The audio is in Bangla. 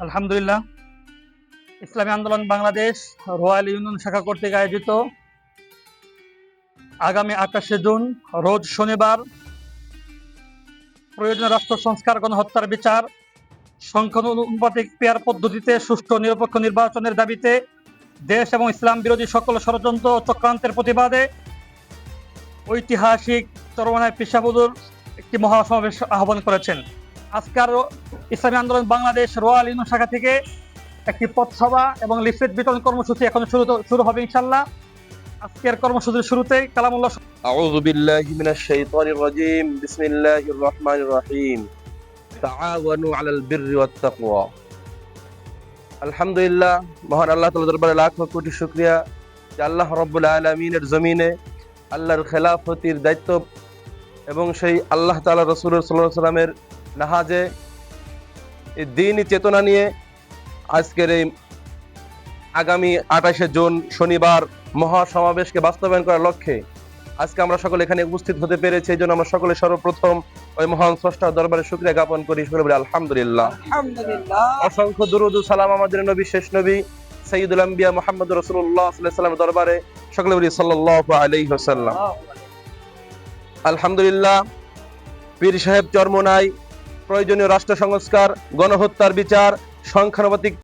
আলহামদুলিল্লাহ, ইসলামী আন্দোলন বাংলাদেশ রয়্যাল ইউনিয়ন শাখা কর্তৃক আয়োজিত আগামী 28শে জুন রোজ শনিবার প্রয়োজনীয় রাষ্ট্র সংস্কার, গণহত্যার বিচার, সংখ্যানুপাতিক পেয়ার পদ্ধতিতে সুষ্ঠু নিরপেক্ষ নির্বাচনের দাবিতে দেশ এবং ইসলাম বিরোধী সকল ষড়যন্ত্র ও চক্রান্তের প্রতিবাদে ঐতিহাসিক চরমনায় পেশাবুদুর একটি মহাসমাবেশ আহ্বান করেছেন। আজকের ইসলামী আন্দোলন বাংলাদেশ রয়্যাল ইউনিয়ন শাখা থেকে একটি পথসভা এবং লিফলেট বিতরণ কর্মসূচি এখন শুরু হবে ইনশাআল্লাহ। আজকের কর্মসূচির শুরুতে কালামুল্লাহ। আউযু বিল্লাহি মিনাশ শাইতানির রাজীম। বিসমিল্লাহির রহমানির রহিম। তাআওয়ানু আলাল বিররি ওয়াত তাকওয়া। আলহামদুলিল্লাহ, মহান আল্লাহ তাআলার দরবারে লাখ কোটি শুকরিয়া যে আল্লাহ রাব্বুল আলামিনের জমিনে আল্লাহর খেলাফতির দায়িত্ব এবং সেই আল্লাহ তাআলা রাসূল সাল্লাল্লাহু আলাইহি সাল্লামের নাহাজে এই দ্বীনি চেতনা নিয়ে আজকের এই আগামী 28শে জুন শনিবার মহাসমাবেশকে বাস্তবায়ন করার লক্ষ্যে আজকে আমরা সকলে এখানে উপস্থিত হতে পেরেছি। এই জন্য আমরা সকলে সর্বপ্রথম ওই মহান স্রষ্টার দরবারে শুকরিয়া জ্ঞাপন করি। সকলে বলি আলহামদুলিল্লাহ। অসংখ্য দুরূদ ও সালাম আমাদের নবী, শেষ নবী সাইয়্যিদুল আম্বিয়া মুহাম্মদ রাসূলুল্লাহ সাল্লাল্লাহু আলাইহি ওয়াসাল্লামের দরবারে সকলে বলি সাল্লাল্লাহু আলাইহি ওয়াসাল্লাম। আলহামদুলিল্লাহ, পীর সাহেব চরমোনাই প্রয়োজনীয় রাষ্ট্র সংস্কার, গণহত্যার বিচার, সংখ্যানুপাতিক